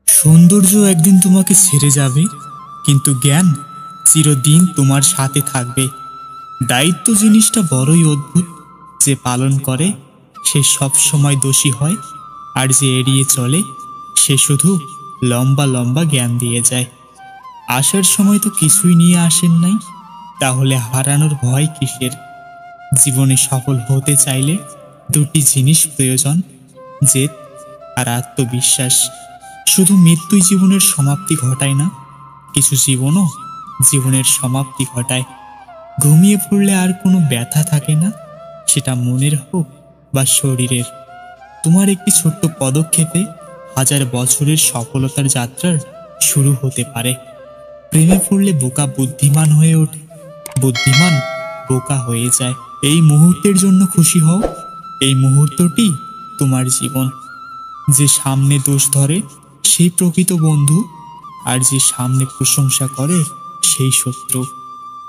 সৌন্দর্য একদিন তোমাকে ছেড়ে যাবে, কিন্তু জ্ঞান চিরদিন তোমার সাথে থাকবে। দায়িত্ব জিনিসটা বড়ই অদ্ভুত। যে পালন করে সে সব সময় দোষী হয়, আর যে এড়িয়ে চলে সে শুধু লম্বা লম্বা জ্ঞান দিয়ে যায়। আসার সময় তো কিছুই নিয়ে আসেন নাই, তাহলে হারানোর ভয় কিসের? জীবনে সফল হতে চাইলে দুটি জিনিস প্রয়োজন: জেদ আর আত্মবিশ্বাস। শুধু মৃত্যুই জীবনের সমাপ্তি ঘটায় না, কিছু জীবনও জীবনের সমাপ্তি ঘটায়। ঘুমিয়ে পড়লে আর কোনো ব্যথা থাকে না, সেটা মনের হোক বা শরীরের। তোমার একটি ছোট্ট পদক্ষেপে হাজার বছরের সফলতার যাত্রার শুরু হতে পারে। প্রেমে পড়লে বোকা বুদ্ধিমান হয়ে ওঠে, বুদ্ধিমান বোকা হয়ে যায়। এই মুহূর্তের জন্য খুশি হও, এই মুহূর্তটি তোমার জীবন। যে সামনে দোষ ধরে সেই প্রকৃত বন্ধু, আর যে সামনে প্রশংসা করে সেই শত্রু।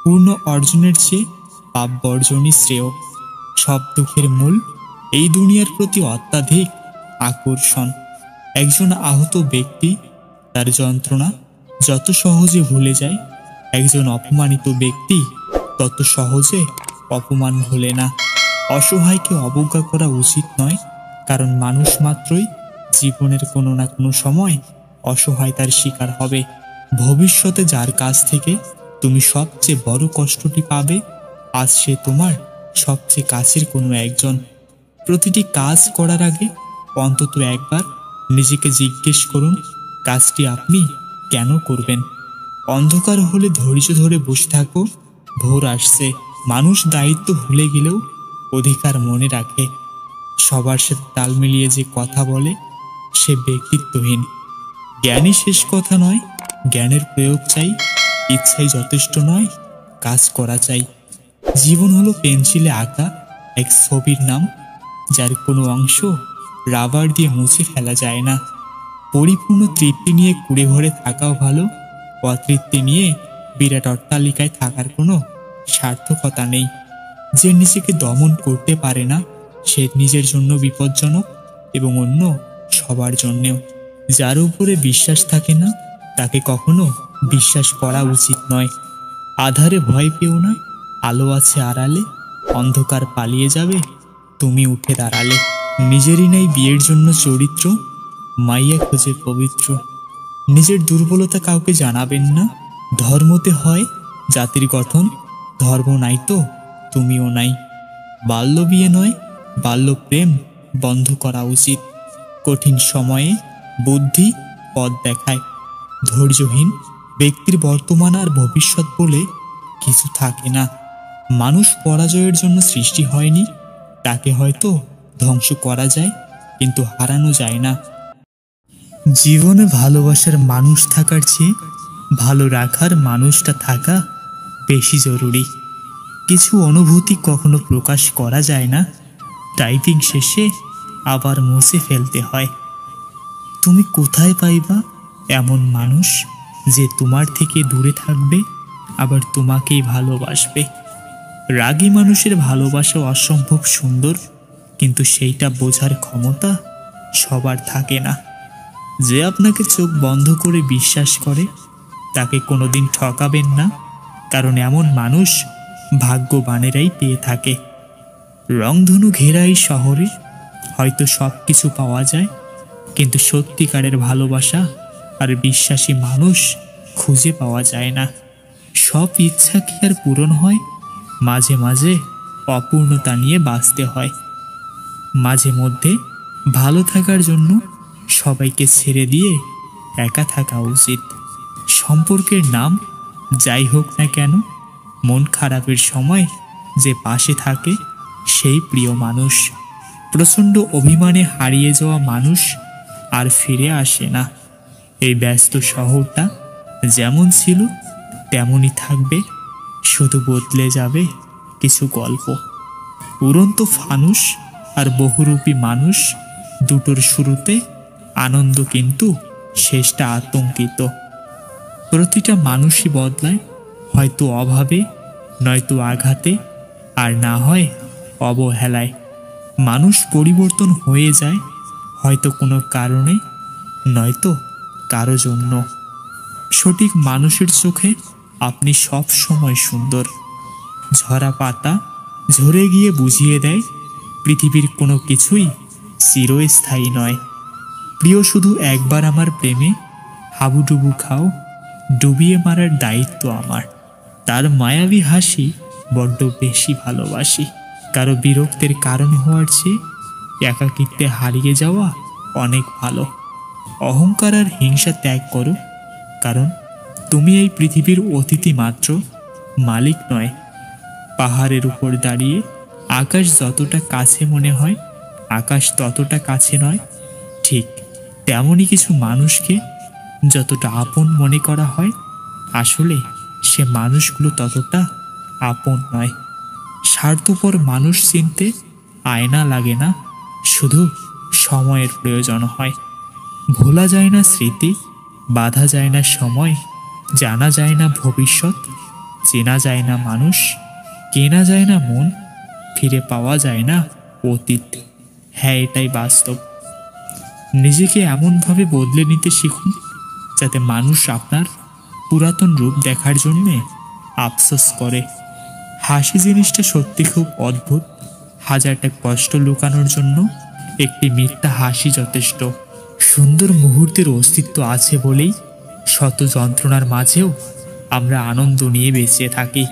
পূর্ণ অর্জনের চেয়ে পাপ বর্জনই শ্রেয়। সব দুঃখের মূল এই দুনিয়ার প্রতি অত্যাধিক আকর্ষণ। একজন আহত ব্যক্তি তার যন্ত্রণা যত সহজে ভুলে যায়, একজন অপমানিত ব্যক্তি তত সহজে অপমান ভোলে না। অসহায়কে অবজ্ঞা করা উচিত নয়, কারণ মানুষ মাত্রই জীবনের কোনো না কোনো সময় অসহায়তার শিকার হবে। ভবিষ্যতে যার কাছ থেকে তুমি সবচেয়ে বড় কষ্টটি পাবে, আজ সে তোমার সবচেয়ে কাছের কোনো একজন। প্রতিটি কাজ করার আগে অন্তত একবার নিজেকে জিজ্ঞেস করুন, কাজটি আপনি কেন করবেন? অন্ধকার হলে ধৈর্য ধরে বসে থাকো, ভোর আসছে। মানুষ দায়িত্ব ভুলে গেলেও অধিকার মনে রাখে। সবার সাথে তাল মিলিয়ে যে কথা বলে সে ব্যক্তিত্বহীন। জ্ঞানই শেষ কথা নয়, জ্ঞানের প্রয়োগ চাই। ইচ্ছাই যথেষ্ট নয়, কাজ করা চাই। জীবন হলো পেন্সিলে আঁকা এক ছবির নাম, যার কোনো অংশ রাবার দিয়ে মুছে ফেলা যায় না। পরিপূর্ণ তৃপ্তি নিয়ে কুড়ে ঘরে থাকাও ভালো, অতৃপ্তি নিয়ে বিরাট অট্টালিকায় থাকার কোনো সার্থকতা নেই। যে নিজেকে দমন করতে পারে না সে নিজের জন্য বিপজ্জনক, এবং অন্য সবার জন্যেও। যার উপরে বিশ্বাস থাকে না তাকে কখনো বিশ্বাস করা উচিত নয়। আধারে ভয় পেও না, আলো আছে আড়ালে। অন্ধকার পালিয়ে যাবে, তুমি উঠে দাঁড়ালে। নিজেরই নেই বিয়ের জন্য চরিত্র, মাইয়া খোঁজে পবিত্র। নিজের দুর্বলতা কাউকে জানাবেন না। ধর্মতে হয় জাতির গঠন, ধর্ম নাই তো তুমিও নাই। বাল্য বিয়ে নয়, বাল্য প্রেম বন্ধ করা উচিত। কঠিন সময়ে বুদ্ধি পথ দেখায়। ধৈর্যহীন ব্যক্তির বর্তমান আর ভবিষ্যৎ বলে কিছু থাকে না। মানুষ পরাজয়ের জন্য সৃষ্টি হয়নি, তাকে হয়তো ধ্বংস করা যায়, কিন্তু হারানো যায় না। জীবনে ভালোবাসার মানুষ থাকার চেয়ে ভালো রাখার মানুষটা থাকা বেশি জরুরি। কিছু অনুভূতি কখনো প্রকাশ করা যায় না, টাইপিং শেষে আবার মুছে ফেলতে হয়। তুমি কোথায় পাইবা এমন মানুষ যে তোমার থেকে দূরে থাকবে আবার তোমাকেই ভালোবাসবে? রাগী মানুষের ভালোবাসা অসম্ভব সুন্দর, কিন্তু সেইটা বোঝার ক্ষমতা সবার থাকে না। যে আপনাকে চোখ বন্ধ করে বিশ্বাস করে তাকে কোনোদিন ঠকাবেন না, কারণ এমন মানুষ ভাগ্যবানেরাই পেয়ে থাকে। রংধনু ঘেরা এই শহরে হয়তো সব কিছু পাওয়া যায়, কিন্তু সত্যিকারের ভালোবাসা আর বিশ্বাসী মানুষ খুঁজে পাওয়া যায় না। সব ইচ্ছা কি আর পূরণ হয়? মাঝে মাঝে অপূর্ণতা নিয়ে বাঁচতে হয়। মাঝে মধ্যে ভালো থাকার জন্য সবাইকে ছেড়ে দিয়ে একা থাকা উচিত। সম্পর্কের নাম যাই হোক না কেন, মন খারাপের সময় যে পাশে থাকে সেই প্রিয় মানুষ। প্রচণ্ড অভিমানে হারিয়ে যাওয়া মানুষ আর ফিরে আসে না। এই ব্যস্ত শহরটা যেমন ছিল তেমনই থাকবে, শুধু বদলে যাবে কিছু গল্প। উড়ন্ত ফানুস আর বহুরূপী মানুষ দুটোর শুরুতে আনন্দ, কিন্তু শেষটা আতঙ্কিত। প্রতিটা মানুষই বদলায়, হয়তো অভাবে, নয়তো আঘাতে, আর না হয় অবহেলায়। মানুষ পরিবর্তন হয়ে যায়, হয়তো কোনো কারণে, নয়তো কারো জন্য। সঠিক মানুষের চোখে আপনি সব সময় সুন্দর। ঝরা পাতা ঝরে গিয়ে বুঝিয়ে দেয় পৃথিবীর কোনো কিছুই চিরস্থায়ী নয়। প্রিয়, শুধু একবার আমার প্রেমে হাবুডুবু খাও, ডুবিয়ে মারার দায়িত্ব আমার। তার মায়াবী হাসি বড্ড বেশি ভালোবাসি। কারো বিরক্তের কারণ হওয়ার চেয়ে একাকিত্বে হারিয়ে যাওয়া অনেক ভালো। অহংকার আর হিংসা ত্যাগ করো, কারণ তুমি এই পৃথিবীর অতিথি মাত্র, মালিক নয়। পাহাড়ের উপর দাঁড়িয়ে আকাশ যতটা কাছে মনে হয়, আকাশ ততটা কাছে নয়। ঠিক তেমনই কিছু মানুষকে যতটা আপন মনে করা হয়, আসলে সে মানুষগুলো ততটা আপন নয়। স্বার্থপর মানুষ চিনতে আয়না লাগে না, শুধু সময়ের প্রয়োজন হয়। ভোলা যায় না স্মৃতি, বাধা যায় না সময়, জানা যায় না ভবিষ্যৎ, চেনা যায় না মানুষ, কেনা যায় না মন, ফিরে পাওয়া যায় না অতীত। হ্যাঁ, এটাই বাস্তব। নিজেকে এমনভাবে বদলে নিতে শিখুন যাতে মানুষ আপনার পুরাতন রূপ দেখার জন্যে আফসোস করে। হাসি জিনিসটা সত্যি খুব অদ্ভুত। হাজারটা কষ্ট লুকানোর জন্য একটি মিথ্যা হাসি যথেষ্ট। সুন্দর মুহূর্তের অস্তিত্ব আছে বলেই শত যন্ত্রণার মাঝেও আমরা আনন্দ নিয়ে বেঁচে থাকি।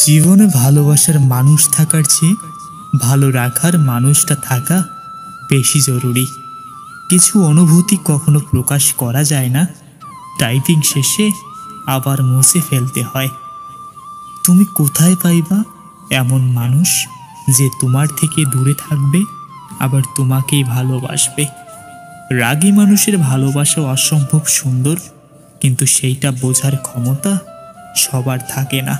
জীবনে ভালোবাসার মানুষ থাকার চেয়ে ভালো রাখার মানুষটা থাকা বেশি জরুরি। কিছু অনুভূতি কখনো প্রকাশ করা যায় না, টাইপিং শেষে আবার মুছে ফেলতে হয়। তুমি কোথায় পাইবা এমন মানুষ যে তোমার থেকে দূরে থাকবে আবার তোমাকেই ভালোবাসবে? রাগী মানুষের ভালোবাসা অসম্ভব সুন্দর, কিন্তু সেইটা বোঝার ক্ষমতা সবার থাকে না।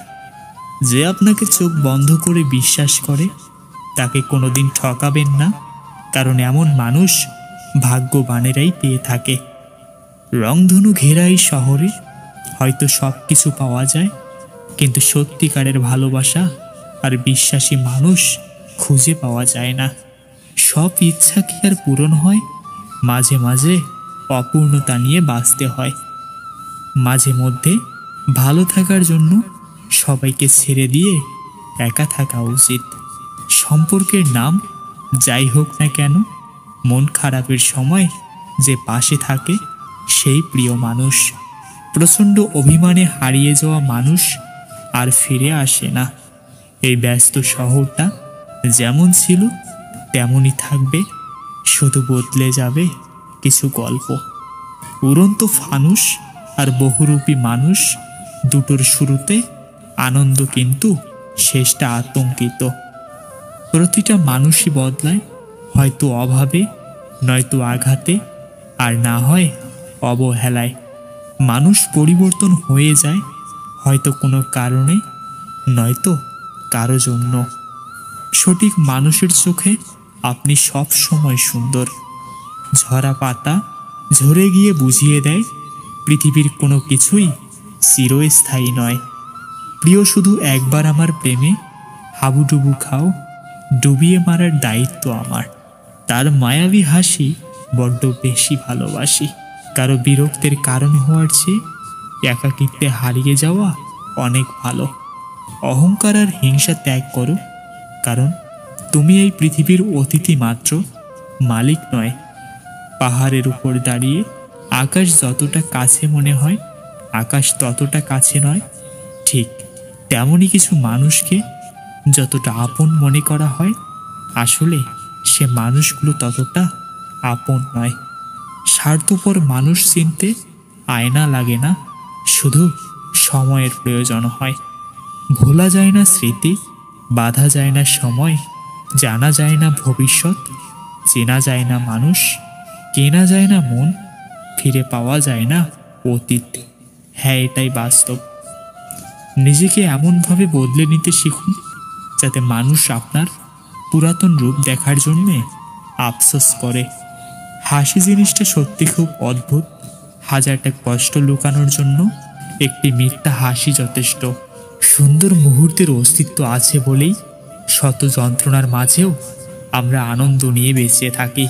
যে আপনাকে চোখ বন্ধ করে বিশ্বাস করে তাকে কোনোদিন ঠকাবেন না, কারণ এমন মানুষ ভাগ্যবানেরাই পেয়ে থাকে। রংধনু ঘেরা এই শহরে হয়তো সব কিছু পাওয়া যায়, কিন্তু সত্যিকারের ভালোবাসা আর বিশ্বাসী মানুষ খুঁজে পাওয়া যায় না। সব ইচ্ছা কি আর পূরণ হয়? মাঝে মাঝে অপূর্ণতা নিয়ে বাঁচতে হয়। মাঝে মধ্যে ভালো থাকার জন্য সবাইকে ছেড়ে দিয়ে একা থাকা উচিত। সম্পর্কের নাম যাই হোক না কেন, মন খারাপের সময় যে পাশে থাকে সেই প্রিয় মানুষ। প্রচণ্ড অভিমানে হারিয়ে যাওয়া মানুষ আর ফিরে আসে না। এই ব্যস্ত শহরটা যেমন ছিল তেমনই থাকবে, শুধু বদলে যাবে কিছু গল্প। উড়ন্ত ফানুস আর বহুরূপী মানুষ দুটোর শুরুতে আনন্দ, কিন্তু শেষটা আতঙ্কিত। প্রতিটা মানুষই বদলায়, হয়তো অভাবে, নয়তো আঘাতে, আর না হয় অবহেলায়। মানুষ পরিবর্তন হয়ে যায়, হয়তো কোনো কারণে, নয়তো কারো জন্য। সঠিক মানুষের চোখে আপনি সব সময় সুন্দর। ঝরা পাতা ঝরে গিয়ে বুঝিয়ে দেয় পৃথিবীর কোনো কিছুই চিরস্থায়ী নয়। প্রিয়, শুধু একবার আমার প্রেমে হাবুডুবু খাও, ডুবিয়ে মারার দায়িত্ব আমার। তার মায়াবী হাসি বড্ড বেশি ভালোবাসি। কারো বিরক্তের কারণ হওয়ার চেয়ে একাকিত্বে হারিয়ে যাওয়া অনেক ভালো। অহংকার আর হিংসা ত্যাগ করো, কারণ তুমি এই পৃথিবীর অতিথি মাত্র, মালিক নয়। পাহাড়ের উপর দাঁড়িয়ে আকাশ যতটা কাছে মনে হয়, আকাশ ততটা কাছে নয়। ঠিক তেমনই কিছু মানুষকে যতটা আপন মনে করা হয়, আসলে সে মানুষগুলো ততটা আপন নয়। স্বার্থপর মানুষ চিনতে আয়না লাগে না, শুধু সময়ের প্রয়োজন হয়। ভোলা যায় না স্মৃতি, বাধা যায় না সময়, জানা যায় না ভবিষ্যৎ, চেনা যায় না মানুষ, কেনা যায় না মন, ফিরে পাওয়া যায় না অতীত। হ্যাঁ, এটাই বাস্তব। নিজেকে এমনভাবে বদলে নিতে শিখুন যাতে মানুষ আপনার পুরাতন রূপ দেখার জন্যে আফসোস করে। হাসি জিনিসটা সত্যি খুব অদ্ভুত। হাজারটা কষ্ট লুকানোর জন্য একটি মিথ্যা হাসি যথেষ্ট। সুন্দর মুহূর্তের অস্তিত্ব আছে বলেই শত যন্ত্রণার মাঝেও আমরা আনন্দ নিয়ে বেঁচে থাকি।